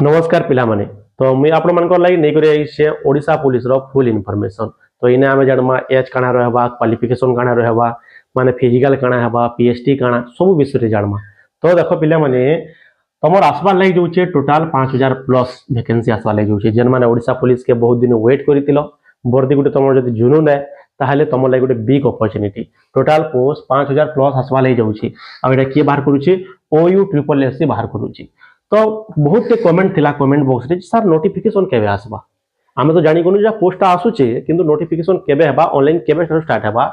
नमस्कार पिला माने तो मुई आपण मानकर लागि नै करी से ओडिसा पुलिस रो फुल इन्फॉर्मेशन तो इने आमे जानमा एज काना रहबा क्वालिफिकेशन काना रहबा माने फिजिकल काना हेबा पीएचडी काना सब विषय रे जानमा। तो देखो पिला माने तमर आसबा लागि जोचे टोटल 5000 प्लस वैकेंसी आसबा लागि जोचे जेन माने ओडिसा पुलिस के बहुत दिन वेट करितिलो बर्दी गुटे तमर जति जुनू नै ताहले तमर लागि गुटे big opportunity total post 5000 plus आसबा लागि जाउची आ एटा के बाहर करूची ओयू ट्रिपल एससी बाहर करूची। तो बहुत के कमेंट थिला कमेंट बॉक्स रे सर नोटिफिकेशन केबे आसबा आमे तो जानि कोनु जे पोस्ट आसुचे किंतु नोटिफिकेशन केबे हेबा ऑनलाइन केबे स्टार्ट हेबा।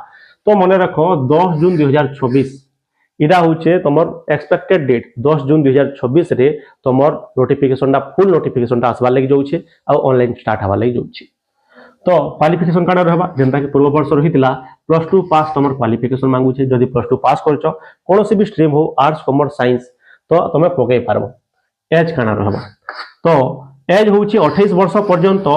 तो मने रखो 10 जून 2024 इडा होचे तमर एक्सपेक्टेड डेट 10 जून 2026 रे तमर नोटिफिकेशन दा फुल नोटिफिकेशन दा आसबा लागि जाउचे आ ऑनलाइन स्टार्ट हवा लागि जाउचे। तो क्वालिफिकेशन काना रहबा जेंता कि पूर्व वर्ष रहितिला +2 पास तमर क्वालिफिकेशन मांगुचे जदि +2 पास करछो कोनोसी भी स्ट्रीम हो आर्ट्स कॉमर्स साइंस तो तमे पकै पारबो। एज काना रहबा तो एज होची 28 वर्ष पर्यंत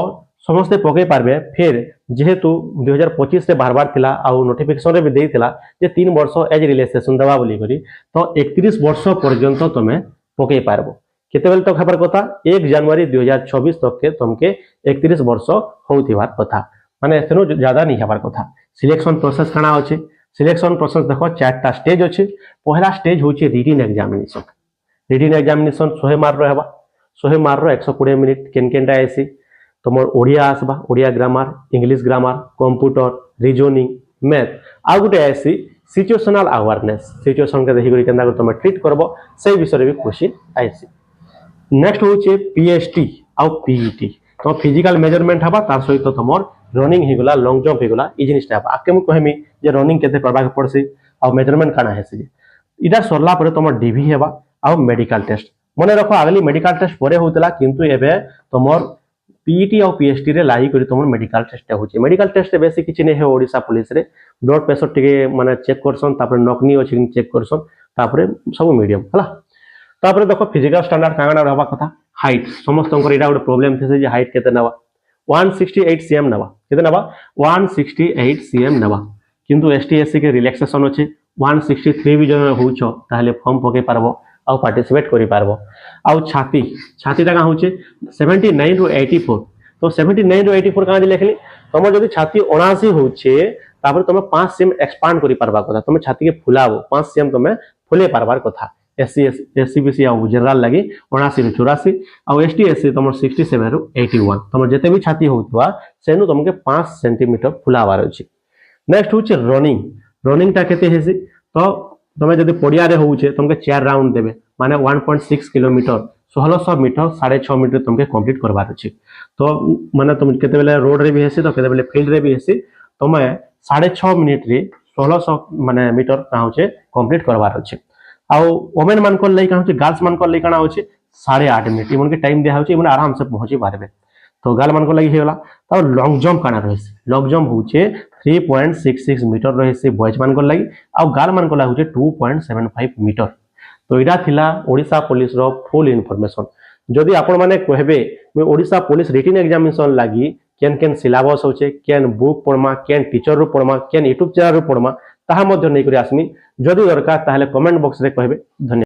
समस्ते पकै पारबे। फिर जेहेतु 2025 रे बार थिला आ नोटिफिकेशन रे भी देइथिला जे 3 वर्ष एज रिलैक्सेशन देबा बोली करी तो 31 वर्ष पर्यंत तमे पकै पारबो। केतेबेल तक खबर कथा 1 जनवरी 2026 तक के तमके 31 वर्ष होउथिबार कथा माने एथनो ज्यादा नहीं हेबार कथा। सिलेक्शन प्रोसेस काना अछि सिलेक्शन प्रोसेस देखो 4टा स्टेज अछि। पहला स्टेज होची written examination written examination 100 mark रहबा 100 मार्क रो 120 मिनिट केन केनटा आसी तमर ओडिया आसबा Odia grammar English grammar computer reasoning math आ गुटे आसी सिचुएशनल अवेयरनेस सिचुएशन के देखि करी केनदा कर तमे ट्रीट करबो से विषय रे भी क्वेश्चन आसी। नेक्स्ट होचे पीएचडी आ पीईटी तो फिजिकल मेजरमेंट हबा तार सहित तो तमर रनिंग ही गला लॉन्ग जंप ही गला ई जिनिस हबा आके मु कहमी जे रनिंग केते करबा के पड़सी आ मेजरमेंट काना हेसी इडा सरला परे तमर डीवी हेबा आ मेडिकल टेस्ट मने रखो आगली मेडिकल टेस्ट परे होतला किंतु एबे तमर पीईटी और पीएचडी रे लाई करी तमर मेडिकल टेस्ट होची। मेडिकल टेस्ट रे बेसी किछि नै हे ओडिसा पुलिस रे ब्लड प्रेशर टिके माने चेक करसन तापर नकनी अछि कि चेक करसन तापर सब मीडियम हला। तापर देखो फिजिकल स्टैंडर्ड कांगना रहबा कथा हाइट समस्त अंकर इडा गुटे प्रॉब्लम थेसे जे हाइट केते नबा 168 सीएम नबा केते नबा 168 सीएम नबा किंतु एसटी एससी के रिलैक्सेशन अछि 163 भी जन होउछो ताहले फॉर्म पके पारबो आ पार्टिसिपेट करि पारबो। आ छाती छाती ता का होचे 79 टू 84 तो 79 टू 84 का लिखली तमर जदी छाती 79 होचे तापर तमे 5 सीएम एक्सपांड करि पारबा कथा तमे छाती के फुलाबो 5 सीएम तमे फुले पारबार कथा। एससी बीसी आ जनरल लागि 79 ରୁ 84 आ एसटी एससी तमर 67 ରୁ 81 तमर जते भी छाती होतबा सेनु तमके 5 सेंटीमीटर फुलाबार अछि। नेक्स्ट होचे रनिंग रनिंग ता केते हेसी तो तमे जदी पडिया रे होउचे तमके 4 राउंड देबे माने 1.6 किलोमीटर 1600 मीटर 6.5 मीटर तमके कंप्लीट करबार अछि। तो माने तुम केते बेले रोड रे भी हेसी तो केते बेले फील्ड रे भी हेसी तमे 6.5 मिनिट रे 1600 माने मीटर का होचे कंप्लीट करबार अछि। आ वोमेन मान को लई का होचे गर्ल्स मान को लई काना होचे 8.5 मिनिट इमन के टाइम दिया होचे इमन आराम से पहुंची पारबे। तो गर्ल मान को लगी हेला तो लॉन्ग जंप काना रहसी लॉन्ग जंप होचे 3.66 मीटर रहसी बॉयज मान को लगी आ गर्ल मान को लगी होचे 2.75 मीटर। तो इडा थिला ओडिसा पुलिस रो फुल इन्फॉर्मेशन। जदि आपण माने कहबे मैं ओडिसा पुलिस रिटन एग्जामिनेशन लागि केन केन सिलेबस होचे केन बुक पढमा केन टीचर रो पढमा केन यूट्यूब चैनल रो पढमा ताहा मध्ये नै करी आसमी जदि दरकार ताहले कमेंट बॉक्स रे कहबे। धन्यवाद।